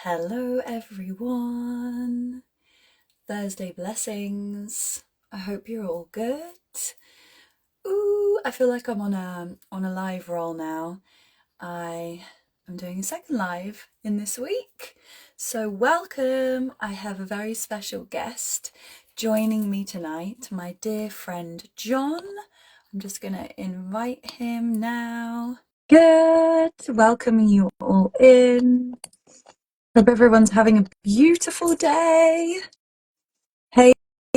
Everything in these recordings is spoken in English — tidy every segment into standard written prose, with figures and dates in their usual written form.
Hello everyone. Thursday blessings. I hope you're all good. Ooh, I feel like I'm on a live roll now. I am doing a second live in this week. So welcome. I have a very special guest joining me tonight, my dear friend Jon. I'm just gonna invite him now. Good. Welcoming you all in. Hope everyone's having a beautiful day. Hey,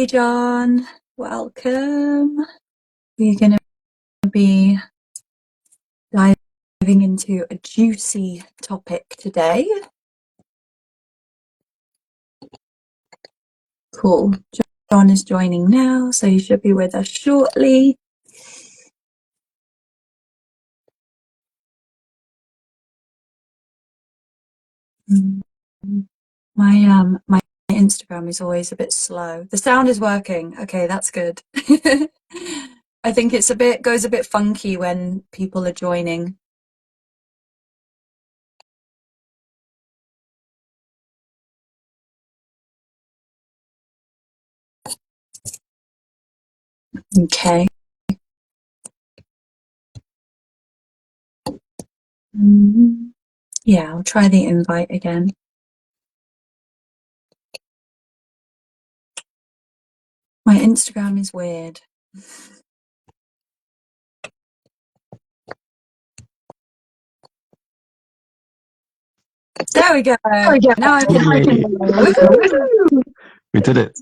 Jon, welcome. We're going to be diving into a juicy topic today. Cool. Jon is joining now, so he should be with us shortly. My Instagram is always a bit slow. The sound is working. Okay, that's good. I think it's goes a bit funky when people are joining. Okay. Yeah, I'll try the invite again. My Instagram is weird. There we go. Now I can. We did it.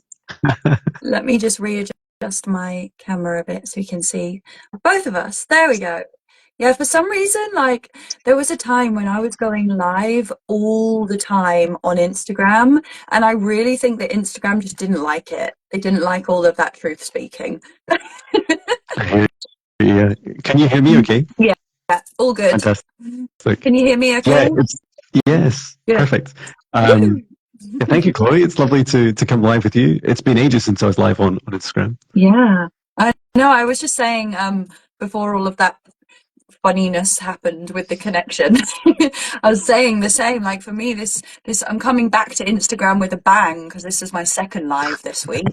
Let me just readjust my camera a bit so you can see both of us. There we go. Yeah, for some reason, like there was a time when I was going live all the time on Instagram, and I really think that Instagram just didn't like it. They didn't like all of that truth speaking. Yeah. Can you hear me okay? Yeah, all good. Fantastic. Can you hear me okay? Yeah, yes, Good. perfect. Yeah, thank you, Chloe. It's lovely to come live with you. It's been ages since I was live on Instagram. Yeah, I know. I was just saying before all of that funniness happened with the connection, I was saying the same. Like for me, this I'm coming back to Instagram with a bang because this is my second live this week.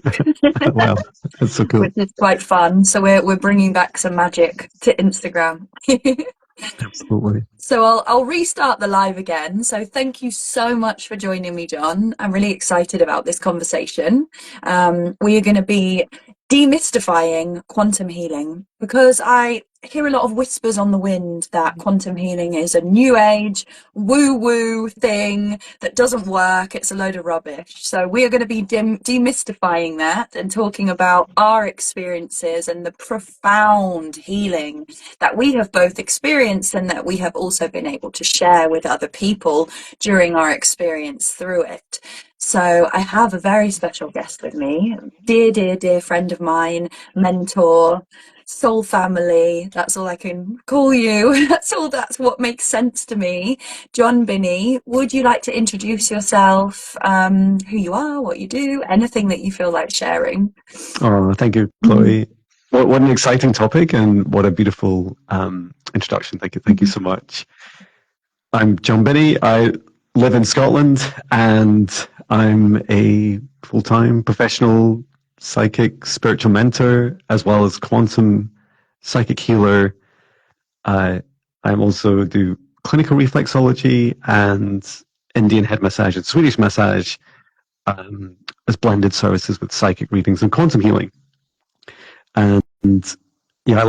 Wow, that's so cool. Which is quite fun. So we're bringing back some magic to Instagram. Absolutely. So I'll restart the live again. So thank you so much for joining me, Jon. I'm really excited about this conversation. We are going to be demystifying quantum healing because I hear a lot of whispers on the wind that quantum healing is a new age woo-woo thing that doesn't work. It's a load of rubbish. So we are going to be demystifying that and talking about our experiences and the profound healing that we have both experienced and that we have also been able to share with other people during our experience through it. So I have a very special guest with me, dear friend of mine, mentor, soul family. That's all I can call you. That's what makes sense to me. Jon Binnie, would you like to introduce yourself, who you are, what you do, anything that you feel like sharing? Oh, thank you, Chloe. What an exciting topic and what a beautiful introduction. Thank you so much. I'm Jon Binnie. I live in Scotland and I'm a full-time professional psychic spiritual mentor as well as quantum psychic healer. I also do clinical reflexology and Indian head massage and Swedish massage as blended services with psychic readings and quantum healing. And yeah,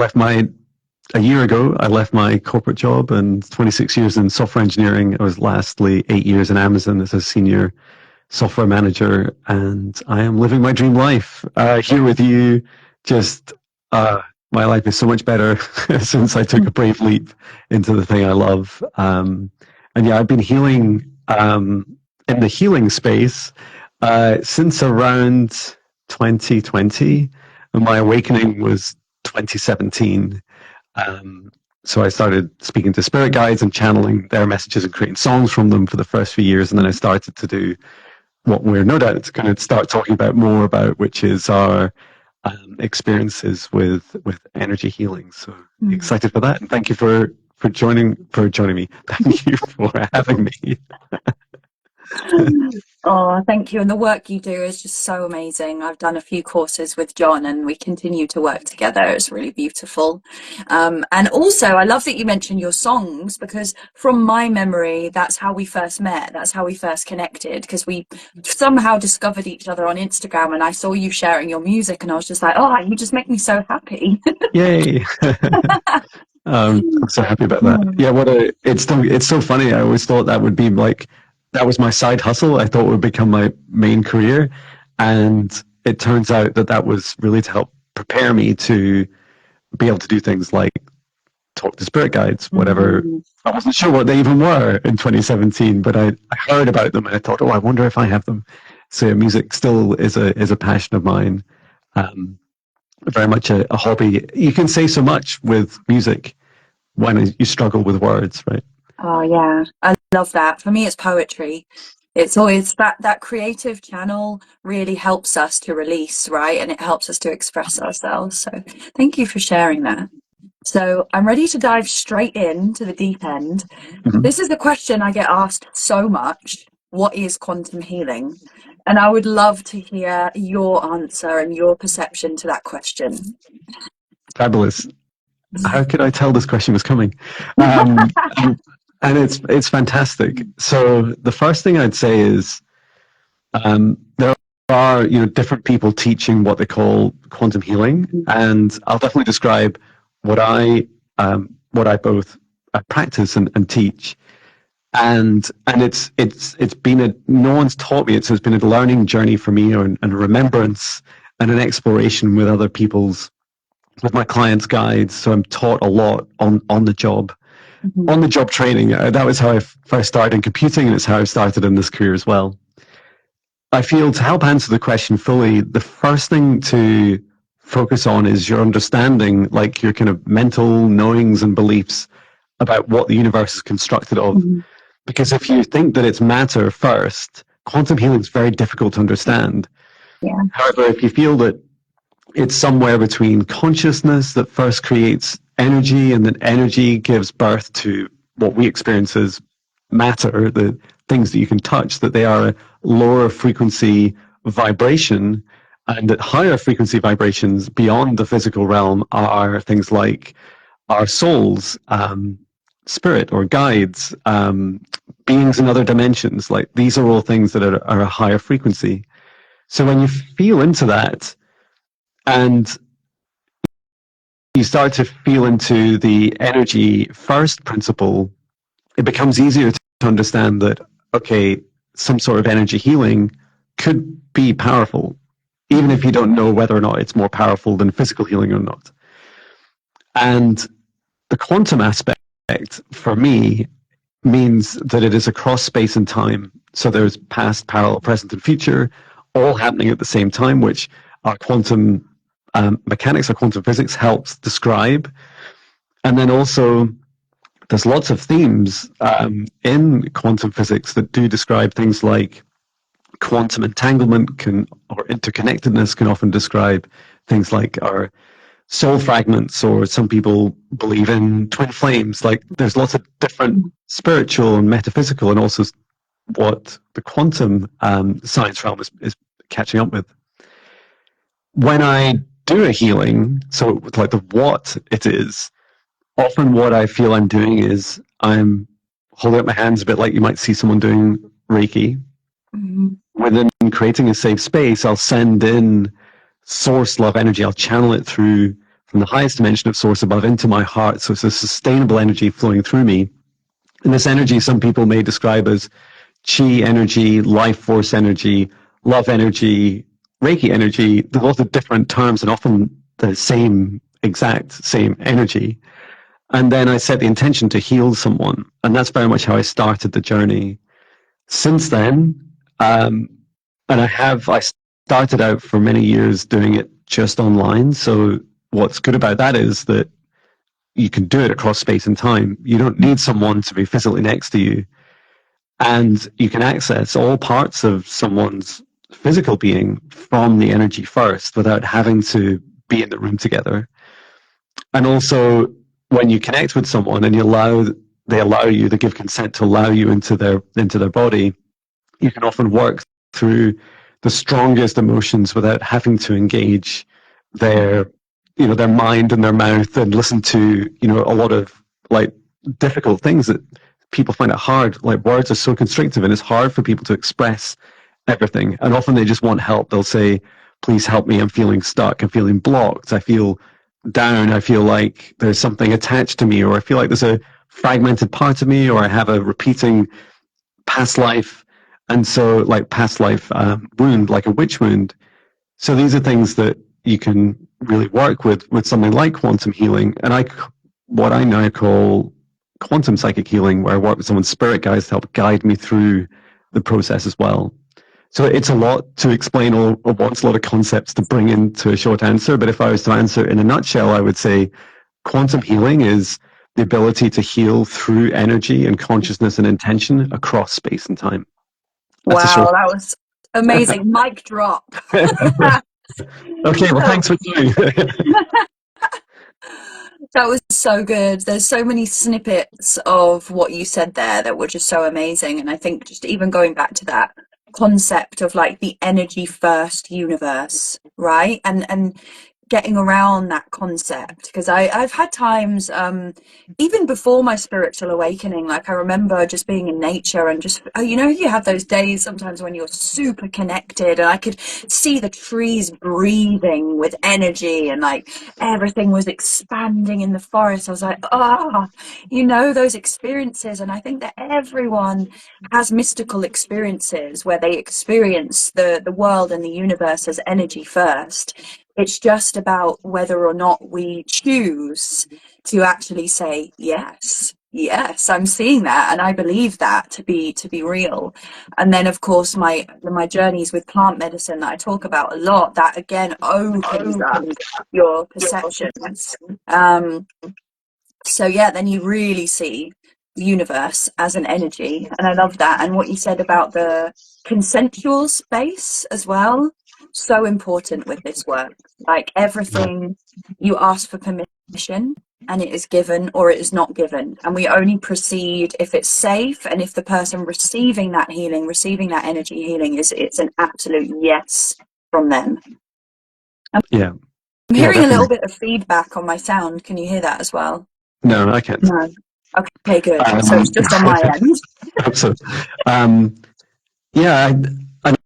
a year ago, I left my corporate job and 26 years in software engineering. I was lastly 8 years in Amazon as a senior software manager, and I am living my dream life here with you. Just my life is so much better since I took a brave leap into the thing I love. And yeah, I've been healing in the healing space since around 2020, and my awakening was 2017. So I started speaking to spirit guides and channeling their messages and creating songs from them for the first few years. And then I started to do what we're no doubt going to start talking about more about, which is our experiences with energy healing. So excited for that. And thank you for joining me. Thank you for having me. Oh, thank you. And the work you do is just so amazing. I've done a few courses with Jon and we continue to work together. It's really beautiful. And also, I love that you mentioned your songs because from my memory, that's how we first met. That's how we first connected because we somehow discovered each other on Instagram and I saw you sharing your music and I was just like, oh, you just make me so happy. Yay. I'm so happy about that. Mm. Yeah, it's so funny. I always thought that would be like, that was my side hustle. I thought it would become my main career. And it turns out that that was really to help prepare me to be able to do things like talk to spirit guides, whatever. Mm. I wasn't sure what they even were in 2017, but I heard about them and I thought, oh, I wonder if I have them. So yeah, music still is a passion of mine. Um, Very much a hobby. You can say so much with music when you struggle with words, right? Oh yeah, I love that. For me, it's poetry. It's always that creative channel really helps us to release, right? And it helps us to express ourselves. So thank you for sharing that. So I'm ready to dive straight into the deep end. Mhm. This is the question I get asked so much. What is quantum healing? And I would love to hear your answer and your perception to that question. Fabulous. How could I tell this question was coming? Um, and it's fantastic. So the first thing I'd say is there are different people teaching what they call quantum healing, and I'll definitely describe what I both practice and teach. And it's been no one's taught me it, so it's been a learning journey for me, and a remembrance and an exploration with my clients' guides. So I'm taught a lot on the job, Mhm. on the job training. That was how I first started in computing, and it's how I started in this career as well. I feel to help answer the question fully, the first thing to focus on is your understanding, like your kind of mental knowings and beliefs about what the universe is constructed of. Mhm. Because if you think that it's matter first, quantum healing is very difficult to understand. Yeah. However, if you feel that it's somewhere between consciousness that first creates energy and then energy gives birth to what we experience as matter, the things that you can touch, that they are a lower frequency vibration, and that higher frequency vibrations beyond the physical realm are things like our souls, spirit or guides, beings in other dimensions. Like these are all things that are a higher frequency. So when you feel into that and you start to feel into the energy first principle, it becomes easier to understand that, okay, some sort of energy healing could be powerful, even if you don't know whether or not it's more powerful than physical healing or not. And the quantum aspect for me means that it is across space and time. So there's past, parallel, present, and future all happening at the same time, which our quantum mechanics, our quantum physics helps describe. And then also, there's lots of themes in quantum physics that do describe things like quantum entanglement or interconnectedness can often describe things like our soul fragments, or some people believe in twin flames. Like there's lots of different spiritual and metaphysical, and also what the quantum science realm is catching up with. When I do a healing, so like the what it is, often what I feel I'm doing is I'm holding up my hands a bit like you might see someone doing Reiki. Mhm. Within creating a safe space, I'll send in source love energy. I'll channel it through from the highest dimension of source above into my heart. So it's a sustainable energy flowing through me. And this energy, some people may describe as chi energy, life force energy, love energy, Reiki energy. There's lots of different terms and often the exact same energy. And then I set the intention to heal someone. And that's very much how I started the journey. Since then, um, and I started out for many years doing it just online. So what's good about that is that you can do it across space and time. You don't need someone to be physically next to you. And you can access all parts of someone's physical being from the energy first without having to be in the room together. And also, when you connect with someone and they allow you, they give consent to allow you into their body, you can often work through the strongest emotions without having to engage their, their mind and their mouth and listen to, a lot of like difficult things that people find it hard. Like words are so constrictive and it's hard for people to express everything. And often they just want help. They'll say, please help me. I'm feeling stuck. I'm feeling blocked. I feel down. I feel like there's something attached to me, or I feel like there's a fragmented part of me, or I have a repeating past life. And so like past life wound, like a witch wound. So these are things that you can really work with something like quantum healing. And what I now call quantum psychic healing, where I work with someone's spirit guides to help guide me through the process as well. So it's a lot to explain all at once, a lot of concepts to bring into a short answer. But if I was to answer in a nutshell, I would say quantum healing is the ability to heal through energy and consciousness and intention across space and time. That's a short. Wow, that was amazing. Mic drop. Okay, well, thanks for doing. That was so good. There's so many snippets of what you said there that were just so amazing. And I think just even going back to that concept of like the energy first universe, right? And getting around that concept, because I've had times even before my spiritual awakening, like I remember just being in nature and just you have those days sometimes when you're super connected, and I could see the trees breathing with energy and like everything was expanding in the forest. I was like, those experiences. And I think that everyone has mystical experiences where they experience the world and the universe as energy first. It's just about whether or not we choose to actually say, yes, I'm seeing that and I believe that to be real. And then of course my journeys with plant medicine that I talk about a lot, that again opens up your perceptions. So yeah, then you really see the universe as an energy. And I love that. And what you said about the consensual space as well, so important with this work. Like everything, you ask for permission and it is given or it is not given. And we only proceed if it's safe and if the person receiving that healing, receiving that energy healing, it's an absolute yes from them. Yeah. I'm Yeah, hearing a little definitely. bit of feedback on my sound. Can you hear that as well? No, I can't. No. Okay, good. So it's just on my end. Absolutely. Yeah,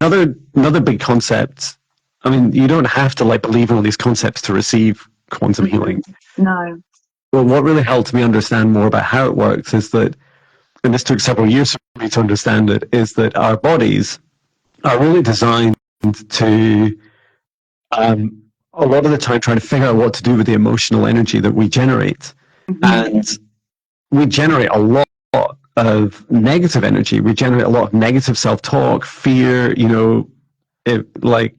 another big concept. I mean, you don't have to like believe in all these concepts to receive quantum healing. No. Well, what really helped me understand more about how it works is that, and this took several years for me to understand it, is that our bodies are really designed to, a lot of the time, try to figure out what to do with the emotional energy that we generate. Mm-hmm. And we generate a lot of negative energy. We generate a lot of negative self-talk, fear. Like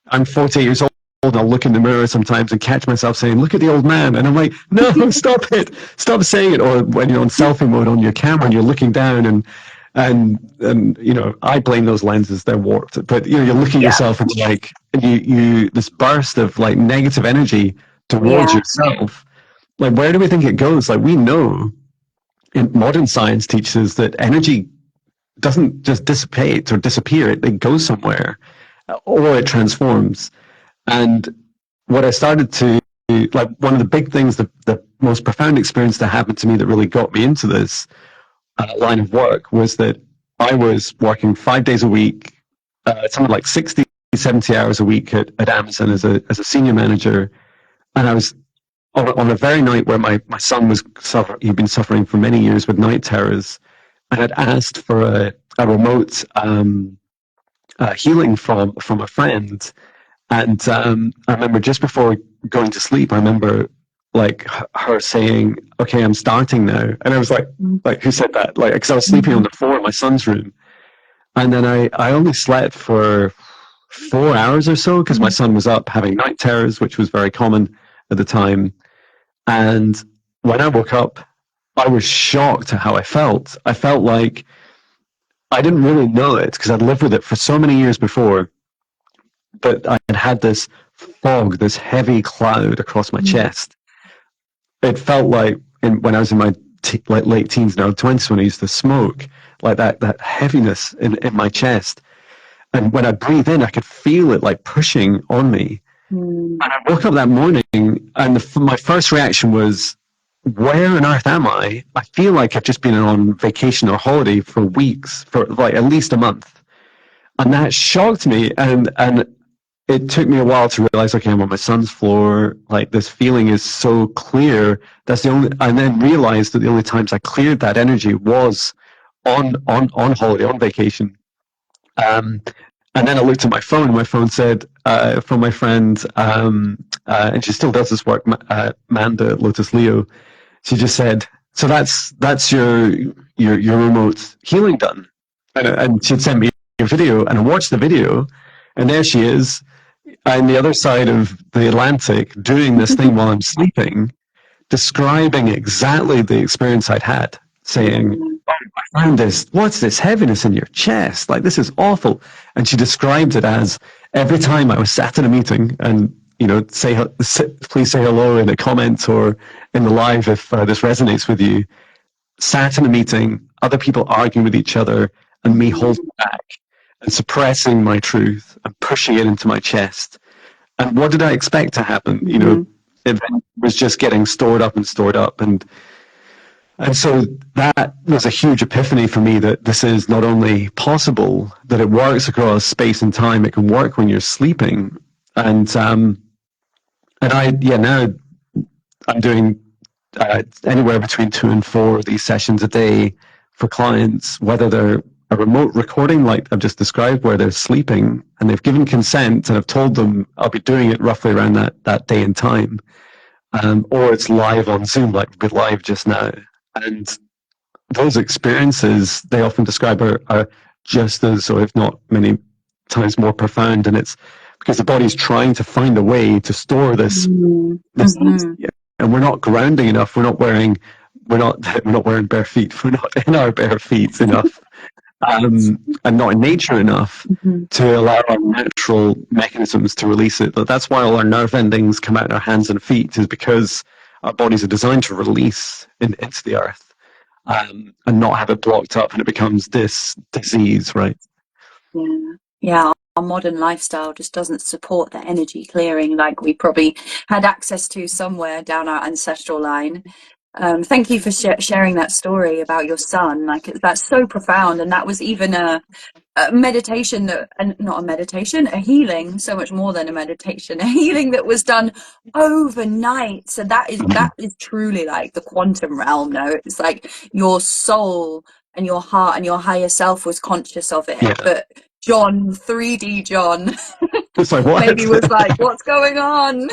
I'm 48 years old. And I'll look in the mirror sometimes and catch myself saying, "Look at the old man," and I'm like, "No, stop it! Stop saying it!" Or when you're on selfie mode on your camera and you're looking down and I blame those lenses; they're warped. But you're looking at Yeah. yourself and like you this burst of like negative energy towards Yeah. yourself. Like, where do we think it goes? Like, we know in modern science teaches that energy doesn't just dissipate or disappear; it goes somewhere, or it transforms. And what I started to like, one of the big things, the most profound experience that happened to me that really got me into this line of work was that I was working 5 days a week, something like 60, 70 hours a week at Amazon as a senior manager. And I was on a very night where my son he'd been suffering for many years with night terrors. I had asked for a remote healing from a friend. And I remember just before going to sleep, I remember like her saying, "Okay, I'm starting now." And I was like, who said that? Like, because I was sleeping on the floor in my son's room. And then I only slept for 4 hours or so because my son was up having night terrors, which was very common at the time. And when I woke up, I was shocked at how I felt. I felt like I didn't really know it because I'd lived with it for so many years before, but I had had this fog, this heavy cloud across my chest. It felt like when I was in my late teens and early 20s when I used to smoke, like that heaviness in my chest. And when I breathe in, I could feel it like pushing on me. Mm. And I woke up that morning, and my first reaction was, where on earth am I? I feel like I've just been on vacation or holiday for weeks, for like at least a month. And that shocked me. And it took me a while to realize, okay, I'm on my son's floor. Like, this feeling is so clear. That's the only, and then realized that the only times I cleared that energy was on holiday, on vacation. Um, and then I looked at my phone, and my phone said, from my friend, and she still does this work, Manda Lotus Leo. She just said, so that's your remote healing done. And she'd sent me a video, and I watched the video, and there she is on the other side of the Atlantic doing this thing while I'm sleeping, describing exactly the experience I'd had, saying, I found this, what's this heaviness in your chest? Like, this is awful. And she described it as every time I was sat in a meeting and, you know, please say hello in the comments or in the live if this resonates with you, sat in a meeting, other people arguing with each other, and me holding back and suppressing my truth and pushing it into my chest. And what did I expect to happen? You know, it was just getting stored up and stored up. And so that was a huge epiphany for me, that this is not only possible, that it works across space and time, it can work when you're sleeping. And now I'm doing anywhere between 2 and 4 of these sessions a day for clients, whether they're a remote recording like I've just described, where they're sleeping and they've given consent and I've told them I'll be doing it roughly around that day and time, or it's live on Zoom like we're live just now. And those experiences they often describe are just as, or if not many times more profound, and it's because the body's trying to find a way to store this, and we're not grounding enough. We're not wearing bare feet. We're not in our bare feet enough, and not in nature enough to allow our natural mechanisms to release it. But that's why all our nerve endings come out in our hands and feet, is because our bodies are designed to release into the earth, and not have it blocked up, and it becomes this disease, right? Yeah. Our modern lifestyle just doesn't support the energy clearing like we probably had access to somewhere down our ancestral line. Thank you for sharing that story about your son. Like, that's so profound, and that was even a meditation and not a meditation, a healing, so much more than a meditation, a healing that was done overnight. So that is truly like the quantum realm. No, it's like your soul and your heart and your higher self was conscious of it, but Jon, 3D Jon, it's like, what? maybe was like, what's going on?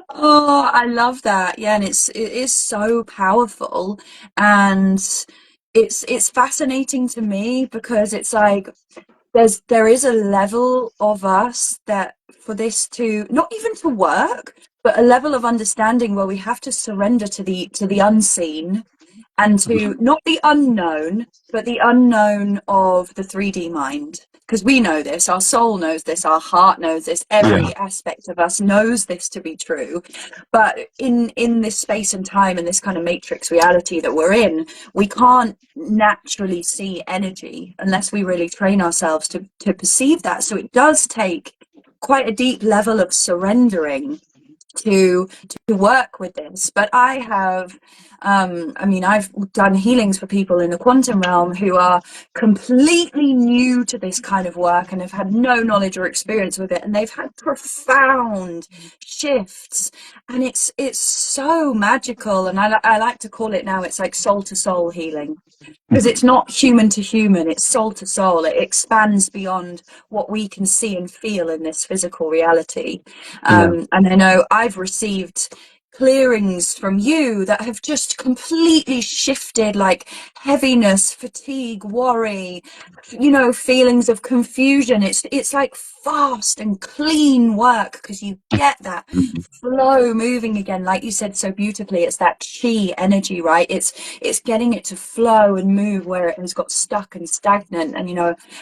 Oh, I love that. Yeah, and it is so powerful, and it's fascinating to me because it's like there is a level of us that for this to not even to work, but a level of understanding where we have to surrender to the unseen, and to not the unknown, but the unknown of the 3D mind. Because we know this, our soul knows this, our heart knows this, every aspect of us knows this to be true. But in this space and time and this kind of matrix reality that we're in, we can't naturally see energy unless we really train ourselves to perceive that. So it does take quite a deep level of surrendering to work with this. But I have I've done healings for people in the quantum realm who are completely new to this kind of work and have had no knowledge or experience with it, and they've had profound shifts, and it's so magical. And I like to call it now, it's like soul to soul healing, because it's not human to human, it's soul to soul. It expands beyond what we can see and feel in this physical reality. And I know I've received clearings from you that have just completely shifted, like heaviness, fatigue, worry, feelings of confusion. It's like fast and clean work, because you get that flow moving again, like you said so beautifully. It's that chi energy, right? It's getting it to flow and move where it has got stuck and stagnant. And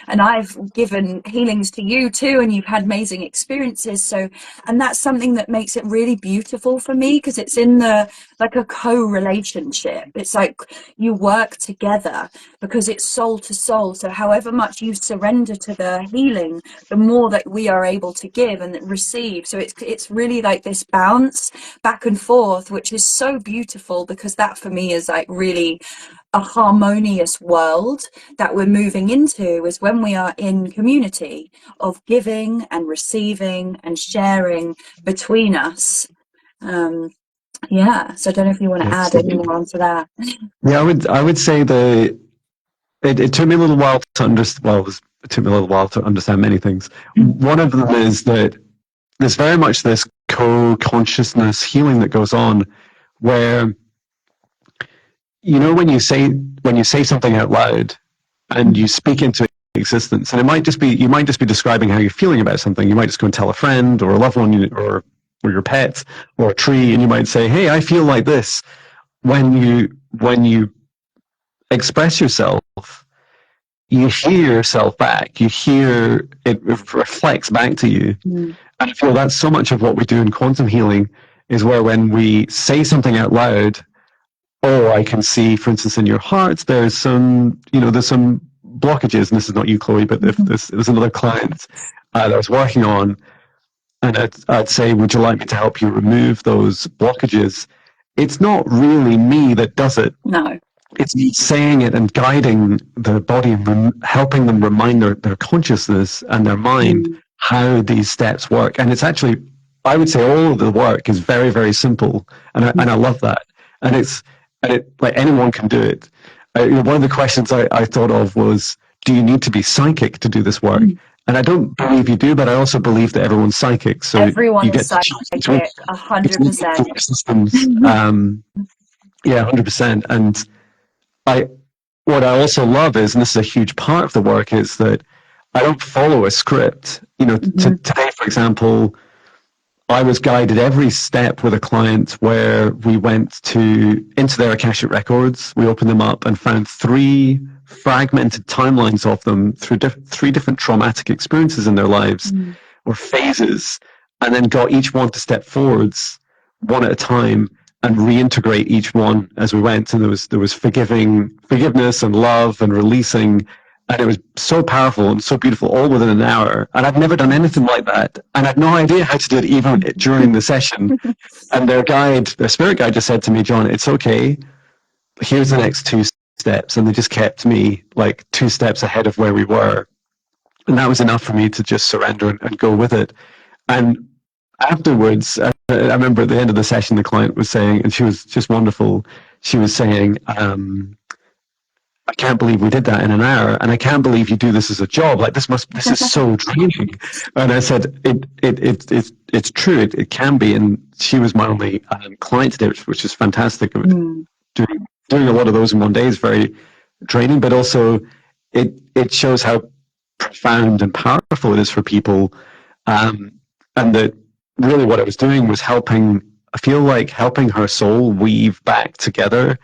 and I've given healings to you too, and you've had amazing experiences. So, and that's something that makes it really beautiful for me, because it's in the like a co-relationship. It's like you work together because it's soul to soul. So however much you surrender to the healing, the more that we are able to give and receive. So it's really like this bounce back and forth, which is so beautiful, because that for me is like really a harmonious world that we're moving into, is when we are in community of giving and receiving and sharing between us. Yeah, so I don't know if you want to add any more onto that. Yeah, I would say that it took me a little while to understand. Well, it took me a little while to understand many things. One of them is that there's very much this co-consciousness healing that goes on, where when you say something out loud and you speak into existence, and you might just be describing how you're feeling about something. You might just go and tell a friend or a loved one or your pet or a tree, and you might say, "Hey, I feel like this." When you express yourself, you hear yourself back. You hear it reflects back to you. And I feel that's so much of what we do in quantum healing, is where when we say something out loud, I can see, for instance, in your heart, there's some blockages. And this is not you, Chloe, but if this was another client that I was working on, and I'd say, would you like me to help you remove those blockages? It's not really me that does it. No. It's me saying it and guiding the body and helping them remind their consciousness and their mind how these steps work. And it's actually, I would say, all of the work is very, very simple, and I love that. And it like anyone can do it. One of the questions I thought of was, do you need to be psychic to do this work? And I don't believe you do, but I also believe that everyone's psychic. So Everyone you is get to choose psychic, 100%. systems. Yeah, 100%. And what I also love is, and this is a huge part of the work, is that I don't follow a script. Today, for example, I was guided every step with a client where we went into their Akashic records. We opened them up and found 3 fragmented timelines of them through 3 different traumatic experiences in their lives, or phases, and then got each one to step forwards one at a time and reintegrate each one as we went. And there was forgiveness and love and releasing. And it was so powerful and so beautiful, all within an hour. And I'd never done anything like that. And I had no idea how to do it even during the session. And their spirit guide just said to me, "Jon, it's okay. Here's the next 2 steps." And they just kept me like 2 steps ahead of where we were. And that was enough for me to just surrender and go with it. And afterwards, I remember at the end of the session, the client was saying, and she was just wonderful, she was saying, "I can't believe we did that in an hour, and I can't believe you do this as a job. Like this is so draining." And I said, it's true. It can be. And she was my only client today, which is fantastic. Doing a lot of those in one day is very draining, but also it shows how profound and powerful it is for people. And that really what I was doing was helping her soul weave back together,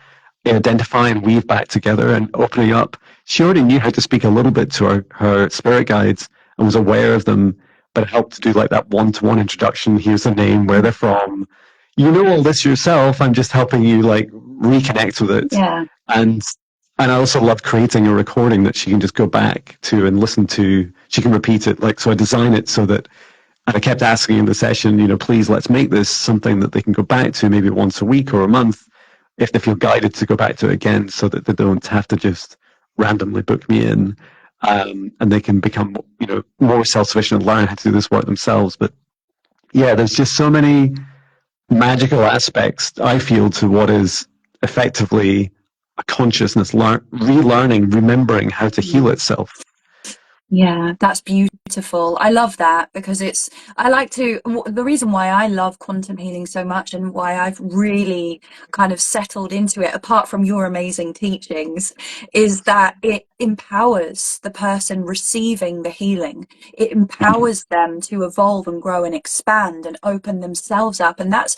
identify and weave back together, and opening up. She already knew how to speak a little bit to her spirit guides and was aware of them, but it helped to do like that one-to-one introduction. Here's the name, where they're from. You know all this yourself. I'm just helping you like reconnect with it. Yeah. And I also love creating a recording that she can just go back to and listen to. She can repeat it. So I design it so that, and I kept asking in the session, please let's make this something that they can go back to maybe once a week or a month, if they feel guided to go back to it again, so that they don't have to just randomly book me in, and they can become, more self-sufficient and learn how to do this work themselves. But yeah, there's just so many magical aspects, I feel, to what is effectively a consciousness relearning, remembering how to heal itself. Yeah, that's beautiful. I love that, because the reason why I love quantum healing so much, and why I've really kind of settled into it, apart from your amazing teachings, is that empowers the person receiving the healing. It empowers them to evolve and grow and expand and open themselves up. And that's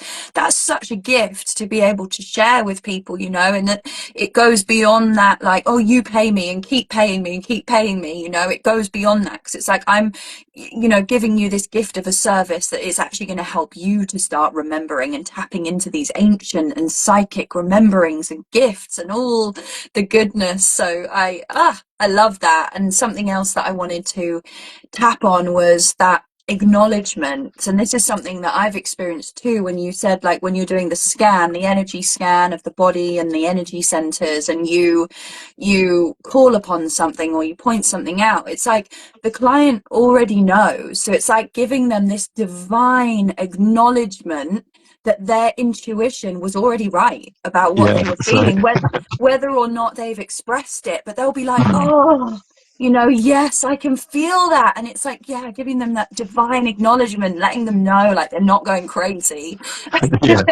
such a gift to be able to share with people, you know, and that it goes beyond that, like, oh, you pay me and keep paying me and keep paying me, you know. It goes beyond that, because it's like, I'm, you know, giving you this gift of a service that is actually going to help you to start remembering and tapping into these ancient and psychic rememberings and gifts and all the goodness. So I love that. And something else that I wanted to tap on was that acknowledgement. And this is something that I've experienced too, when you said, like, when you're doing the scan, the energy scan of the body and the energy centers, and you call upon something or you point something out, it's like the client already knows. So it's like giving them this divine acknowledgement that their intuition was already right about what Yeah, they were that's right. feeling, whether or not they've expressed it. But they'll be like, oh, you know, yes, I can feel that. And it's like, yeah, giving them that divine acknowledgement, letting them know, like, they're not going crazy. Yeah.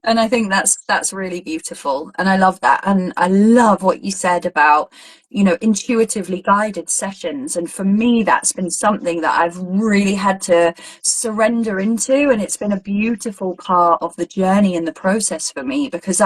And I think that's really beautiful, and I love that. And I love what you said about, you know, intuitively guided sessions. And for me, that's been something that I've really had to surrender into, and it's been a beautiful part of the journey and the process for me, because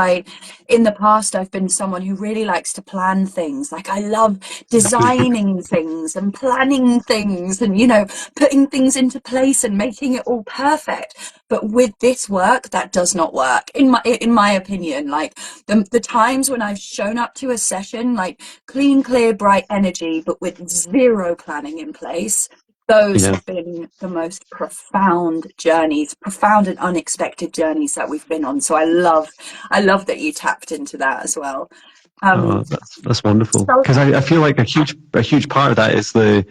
in the past, I've been someone who really likes to plan things. Like, I love designing things and planning things and, you know, putting things into place and making it all perfect. But with this work, that does not work, in my opinion. Like, the times when I've shown up to a session, like, clean, clear, bright energy, but with zero planning in place, those Yeah. have been the most profound journeys, profound and unexpected journeys that we've been on. So I love that you tapped into that as well. Oh, that's wonderful. So Because I feel like a huge part of that is the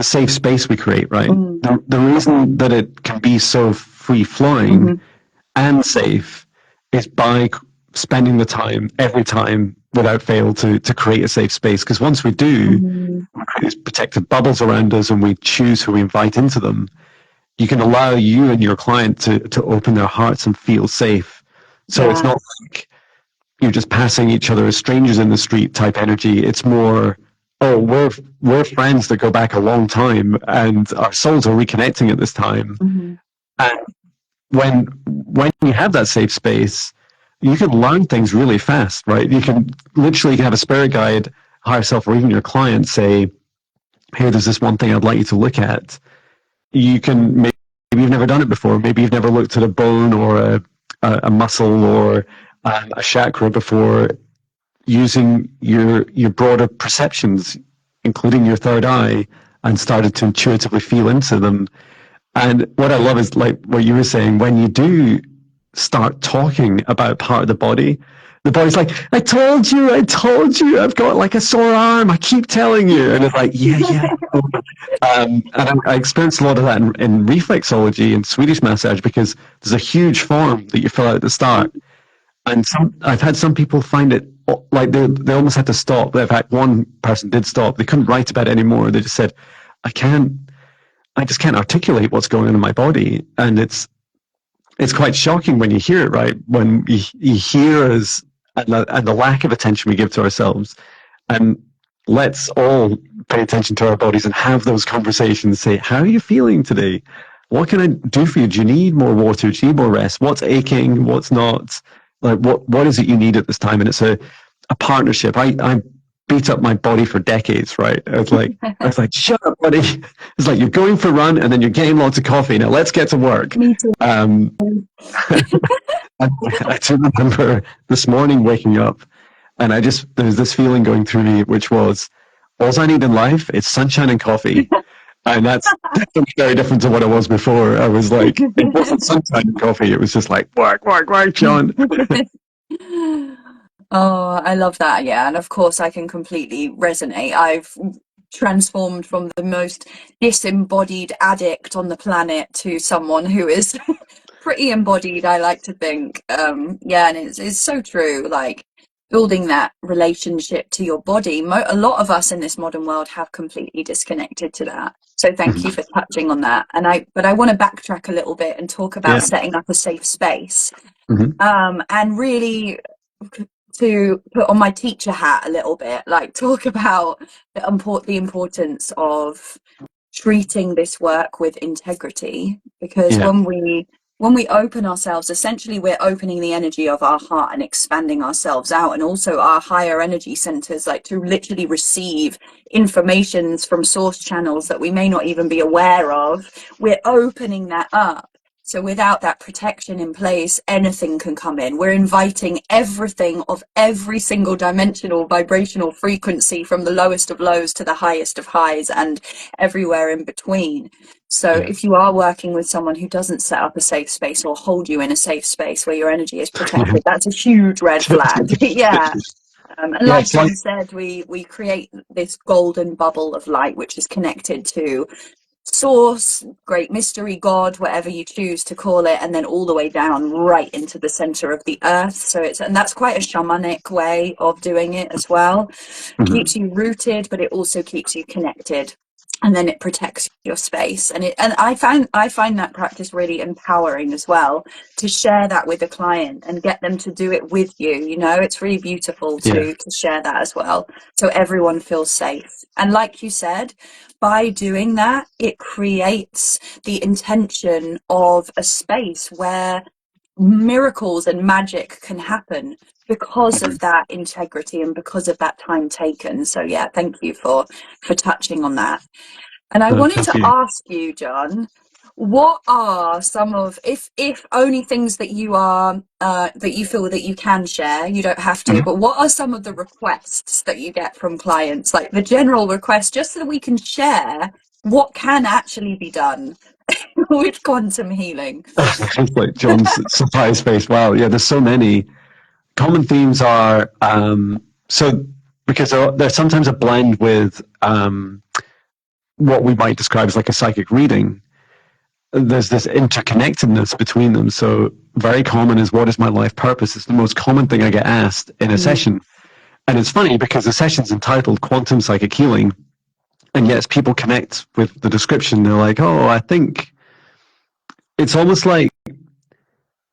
safe space we create, right? mm, The reason that it can be so free flowing mhm, and safe is by spending the time every time without fail to create a safe space. Because once we do, mhm, we create these protective bubbles around us and we choose who we invite into them. You can allow you and your client to open their hearts and feel safe. So it's yeah, not like you're just passing each other as strangers in the street type energy. It's more, oh, we're friends that go back a long time and our souls are reconnecting at this time. mhm, And when you have that safe space, you can learn things really fast, right? You can literally have a spirit guide, higher self, or even your client say, "Hey, there's this one thing I'd like you to look at." You can maybe you've never done it before. Maybe you've never looked at a bone or a muscle or a chakra before. Using your broader perceptions, including your third eye, and started to intuitively feel into them. And what I love is, like what you were saying, when you do start talking about part of the body's like, I told you, I've got like a sore arm. I keep telling you. And it's like, yeah. And I experienced a lot of that in reflexology and Swedish massage, because there's a huge form that you fill out at the start. And I've had some people find it like they almost had to stop. In fact, one person did stop. They couldn't write about it anymore. They just said, I just can't articulate what's going on in my body. And it's quite shocking when you hear it, right? When you hear us and the lack of attention we give to ourselves. And let's all pay attention to our bodies and have those conversations. Say, how are you feeling today? What can I do for you? Do you need more water? Do you need more rest? What's aching? What's not? Like, what is it you need at this time? And it's a partnership. I beat up my body for decades, right? I was like, shut up, buddy. It's like, you're going for a run and then you're getting lots of coffee. Now let's get to work. me too. Um, I do remember this morning waking up and there was this feeling going through me, which was, all I need in life is sunshine and coffee. And that's definitely very different to what I was before. I was like, it wasn't sunshine and coffee. It was just like, work, John. Oh, I love that. Yeah. And of course, I can completely resonate. I've transformed from the most disembodied addict on the planet to someone who is pretty embodied, I like to think. Yeah. And it's so true. Like, building that relationship to your body. A lot of us in this modern world have completely disconnected to that. So thank you for touching on that. But I want to backtrack a little bit and talk about Yeah. setting up a safe space. Mhm. And really to put on my teacher hat a little bit, like talk about the importance of treating this work with integrity, because Yeah. when we open ourselves, essentially we're opening the energy of our heart and expanding ourselves out, and also our higher energy centers, like to literally receive informations from source channels that we may not even be aware of. We're opening that up. So without that protection in place, anything can come in. We're inviting everything of every single dimensional vibrational frequency, from the lowest of lows to the highest of highs, and everywhere in between. So Yeah. if you are working with someone who doesn't set up a safe space or hold you in a safe space where your energy is Yeah. protected, that's a huge red flag. Yeah. And Yeah, like it's like John said, we create this golden bubble of light, which is connected to source, great mystery, God, whatever you choose to call it, and then all the way down right into the center of the earth. So and that's quite a shamanic way of doing it as well. Keeps you rooted, but it also keeps you connected, and then it protects your space. And I find that practice really empowering as well, to share that with a client and get them to do it with you. You know, it's really beautiful yeah, to share that as well, so everyone feels safe. And like you said, by doing that, it creates the intention of a space where miracles and magic can happen because of that integrity and because of that time taken. So yeah, thank you for touching on that. And I wanted thank to you. ask you, John, what are some of, if only things that you are that you feel that you can share, you don't have to, but what are some of the requests that you get from clients, like the general request, just so that we can share what can actually be done with quantum healing? It's like John's surprise face. Wow, yeah, there's so many. Common themes are so because they're sometimes a blend with what we might describe as like a psychic reading. There's this interconnectedness between them. So very common is, what is my life purpose? It's the most common thing I get asked in a Mm, session. And it's funny because the session's entitled Quantum Psychic Healing, and yet people connect with the description. They're like, oh, I think it's almost like,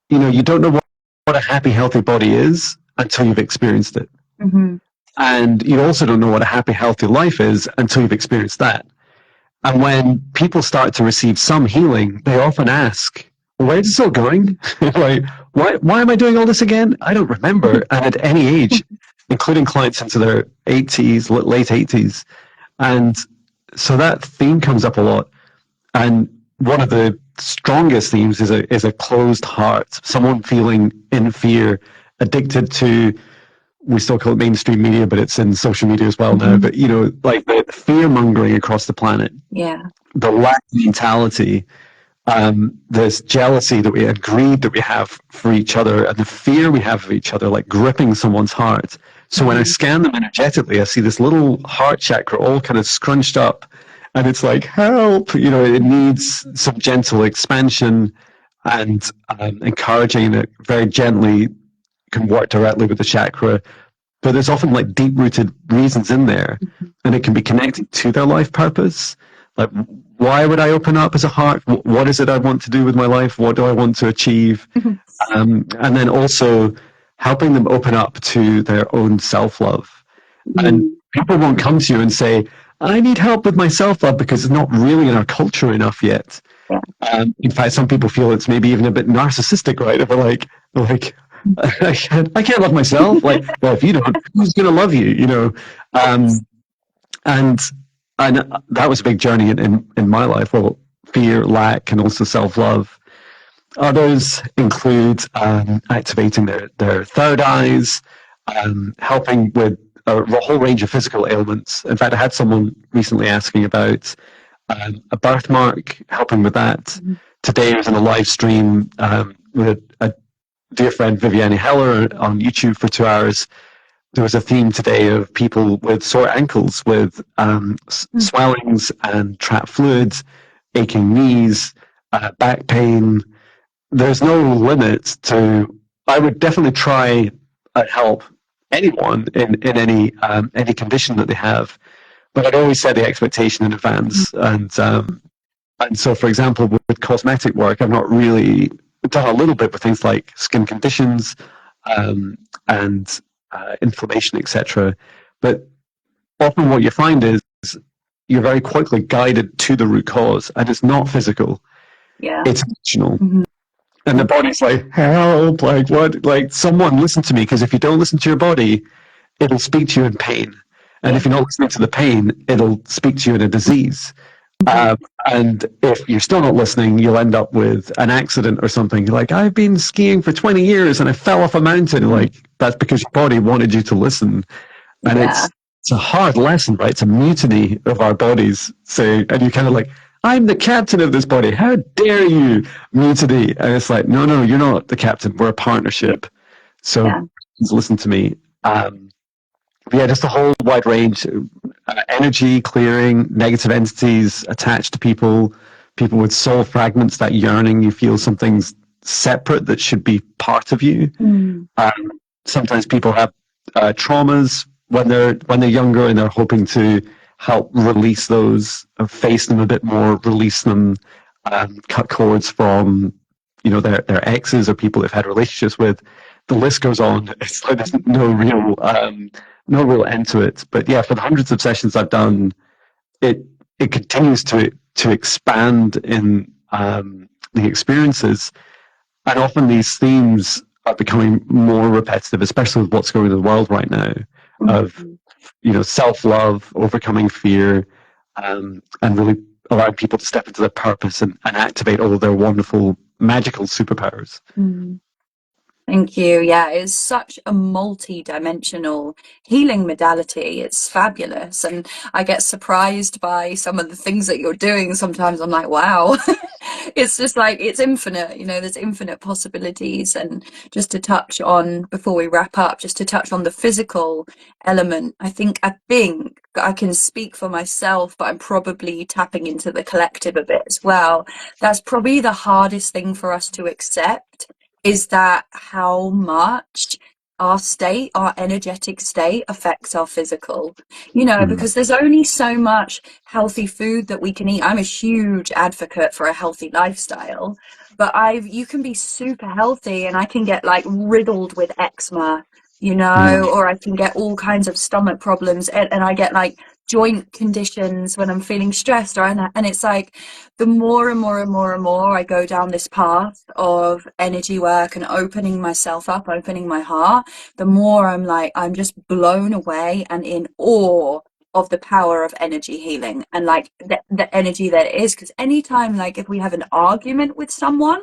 you don't know what a happy, healthy body is until you've experienced it. mm-hmm, And you also don't know what a happy, healthy life is until you've experienced that. And when people start to receive some healing, they often ask, well, where is this all going? Like, why am I doing all this again? I don't remember. And at any age, including clients into their 80s, late 80s. And so that theme comes up a lot. And one of the strongest themes is a closed heart, someone feeling in fear, addicted to, we still call it mainstream media, but it's in social media as well now. mm-hmm. But, like the fear mongering across the planet, Yeah. the lack mentality, this jealousy that and greed that we have for each other, and the fear we have of each other, like gripping someone's heart. So when I Mm-hmm. scan them energetically, I see this little heart chakra all kind of scrunched up, and it's like, help! It needs some gentle expansion and encouraging it very gently. Can work directly with the chakra, but there's often like deep rooted reasons in there, and it can be connected to their life purpose. Like, why would I open up as a heart? What is it I want to do with my life? What do I want to achieve? And then also helping them open up to their own self love. And Mm-hmm. people won't come to you and say, I need help with my self love, because it's not really in our culture enough yet. Yeah. In fact, some people feel it's maybe even a bit narcissistic, right? If they're like, I can't love myself. Like, well, if you don't, who's going to love you? Um, and and that was a big journey in my life. Well, fear, lack, and also self love. Others include activating their third eyes, helping with a whole range of physical ailments. In fact, I had someone recently asking about a birthmark, helping with that. Mm-hmm. Today I was in a live stream with a dear friend, Viviane Heller, on YouTube for 2 hours. There was a theme today of people with sore ankles, with swellings and trapped fluids, aching knees, back pain. There's no limit to. I would definitely try and help anyone in any condition that they have, but I'd always set the expectation in advance. And so, for example, with cosmetic work, I've not really done a little bit with things like skin conditions, and inflammation, etc. But often what you find is you're very quickly guided to the root cause, and it's not physical, Yeah. it's emotional. Mm-hmm. And the body's like, help, like what? Like, someone listen to me, because if you don't listen to your body, it'll speak to you in pain. And Yeah. if you're not listening to the pain, it'll speak to you in a disease. Mm-hmm. And if you're still not listening, you'll end up with an accident or something. You're like, I've been skiing for 20 years and I fell off a mountain. Like, that's because your body wanted you to listen. And Yeah. it's a hard lesson, right? It's a mutiny of our bodies saying, and you're kind of like, I'm the captain of this body. How dare you, mutiny? And it's like, no, no, you're not the captain. We're a partnership. So Yeah. please listen to me. Yeah, just a whole wide range. Energy clearing, negative entities attached to people, people with soul fragments, that yearning, you feel something's separate that should be part of you. Mm. Sometimes people have traumas when they're younger, and they're hoping to help release those, face them a bit more, release them, cut cords from their exes or people they've had relationships with. The list goes on. It's like there's no real end to it. But yeah, for the hundreds of sessions I've done, it continues to expand in the experiences, and often these themes are becoming more repetitive, especially with what's going on in the world right now, of Mm. self-love, overcoming fear, and really allowing people to step into their purpose and activate all of their wonderful magical superpowers. Mm. Thank you. Yeah, it's such a multi-dimensional healing modality. It's fabulous. And I get surprised by some of the things that you're doing. Sometimes I'm like, wow, it's just like, it's infinite, there's infinite possibilities. And just to touch on, before we wrap up, just to touch on the physical element, I think I can speak for myself, but I'm probably tapping into the collective a bit as well. That's probably the hardest thing for us to accept, is that how much our energetic state affects our physical, because there's only so much healthy food that we can eat. I'm a huge advocate for a healthy lifestyle, but you can be super healthy and I can get like riddled with eczema, Mm. or I can get all kinds of stomach problems, and I get like joint conditions when I'm feeling stressed, and it's like the more and more and more and more I go down this path of energy work and opening myself up, opening my heart, the more I'm just blown away and in awe of the power of energy healing, and like the energy that it is. Because anytime, like if we have an argument with someone,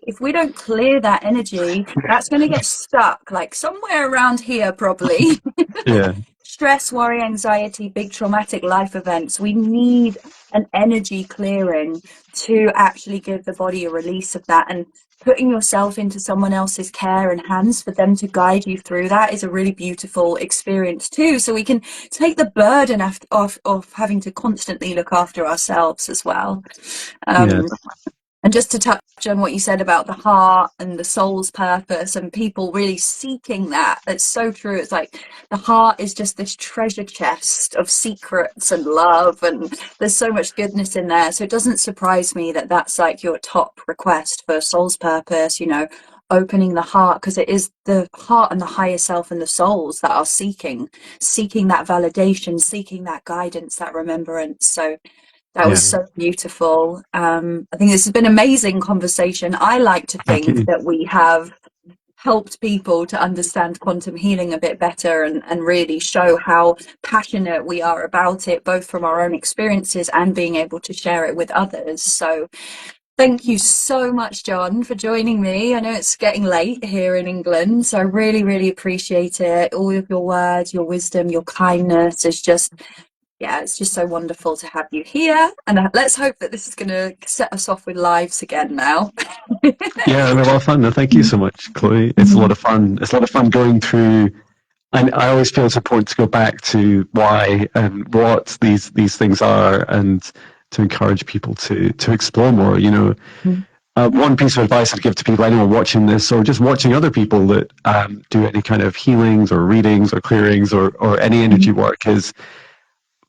if we don't clear that energy, that's going to get stuck like somewhere around here probably. Yeah, Stress, worry, anxiety, big traumatic life events, we need an energy clearing to actually give the body a release of that. And putting yourself into someone else's care and hands for them to guide you through that is a really beautiful experience too. So we can take the burden of having to constantly look after ourselves as well. yeah, And just to touch on what you said about the heart and the soul's purpose and people really seeking that, it's so true. It's like the heart is just this treasure chest of secrets and love, and there's so much goodness in there. So it doesn't surprise me that that's like your top request for soul's purpose, opening the heart, because it is the heart and the higher self and the souls that are seeking that validation, seeking that guidance, that remembrance. So that was yeah. so beautiful. I think this has been an amazing conversation. I like to Thank think you. that we have helped people to understand quantum healing a bit better, and really show how passionate we are about it, both from our own experiences and being able to share it with others. So thank you so much, Jon, for joining me. I know it's getting late here in England, so I really, really appreciate it. All of your words, your wisdom, your kindness is just, yeah, it's just so wonderful to have you here. And let's hope that this is going to set us off with lives again now. Yeah, I had a lot of fun. No, thank you so much, Chloe. It's a lot of fun. It's a lot of fun going through. And I always feel it's important to go back to why and what these things are, and to encourage people to explore more. One piece of advice I'd give to people, anyone watching this or just watching other people that do any kind of healings or readings or clearings or any energy work, is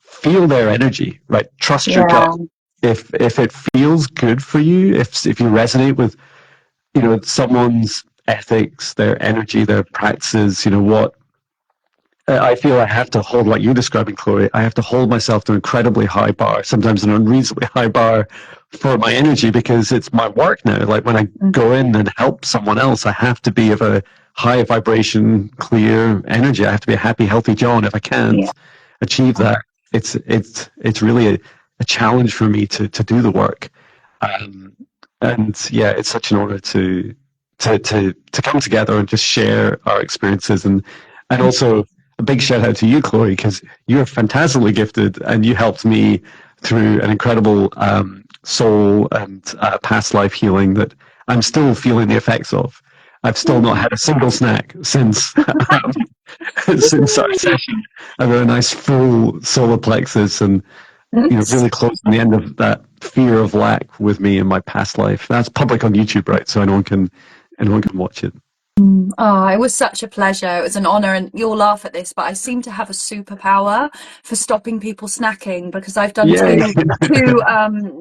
feel their energy. Right, trust your gut. Yeah. If it feels good for you, if you resonate with someone's ethics, their energy, their practices, what I feel I have to hold, like you're describing, Chloe, I have to hold myself to an incredibly high bar, sometimes an unreasonably high bar for my energy because it's my work now. Like when I go in and help someone else, I have to be of a high vibration, clear energy. I have to be a happy, healthy John. If I can't Yeah. achieve that, it's really a challenge for me to do the work. Um, and yeah, it's such an honor to come together and just share our experiences and also a big shout out to you, Chloe, because you're fantastically gifted and you helped me through an incredible soul and past life healing that I'm still feeling the effects of. I've still not had a single snack since since our session. I've got a nice full solar plexus and really close to the end of that fear of lack with me in my past life. That's public on YouTube, right? So anyone can watch it. Oh, it was such a pleasure. It was an honor, and you'll laugh at this, but I seem to have a superpower for stopping people snacking because I've done Yay!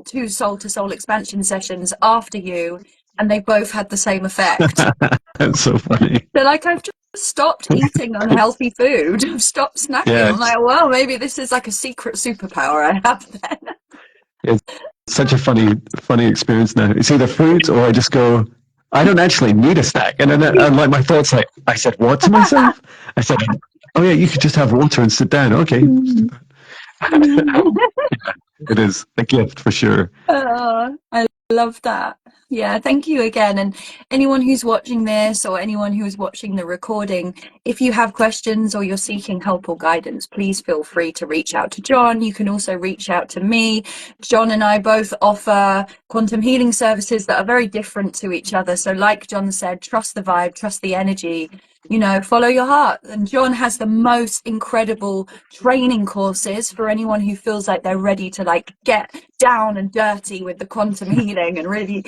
two soul to soul expansion sessions after you, and they both had the same effect. That's so funny. They're like, I've just stopped eating unhealthy food. I've stopped snacking. Yeah, I'm like, well, maybe this is like a secret superpower I have then. it's such a funny experience now. It's either food or I just go, I don't actually need a snack. And then and like my thoughts like, I said what to myself? I said, oh yeah, you could just have water and sit down. Okay. It is a gift for sure. Oh, I love that. Yeah, thank you again. And anyone who's watching this or anyone who is watching the recording, if you have questions or you're seeking help or guidance, please feel free to reach out to Jon. You can also reach out to me. Jon and I both offer quantum healing services that are very different to each other. So like Jon said, trust the vibe, trust the energy, follow your heart. And Jon has the most incredible training courses for anyone who feels like they're ready to like get down and dirty with the quantum healing and really,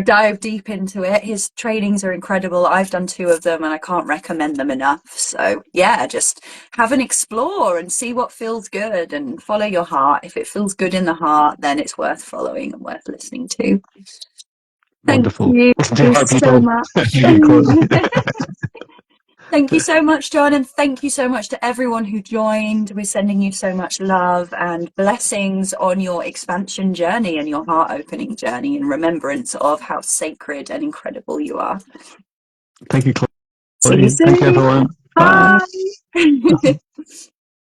dive deep into it. His trainings are incredible. I've done 2 of them and I can't recommend them enough. So yeah, just have an explore and see what feels good and follow your heart. If it feels good in the heart, then it's worth following and worth listening to. Thank Wonderful. you Listen to your heart, so people. much. You, Chloe. Thank you so much, Jon, and thank you so much to everyone who joined. We're sending you so much love and blessings on your expansion journey and your heart opening journey in remembrance of how sacred and incredible you are. Thank you, See you Chloe. Thank you, soon. everyone. Bye. Bye.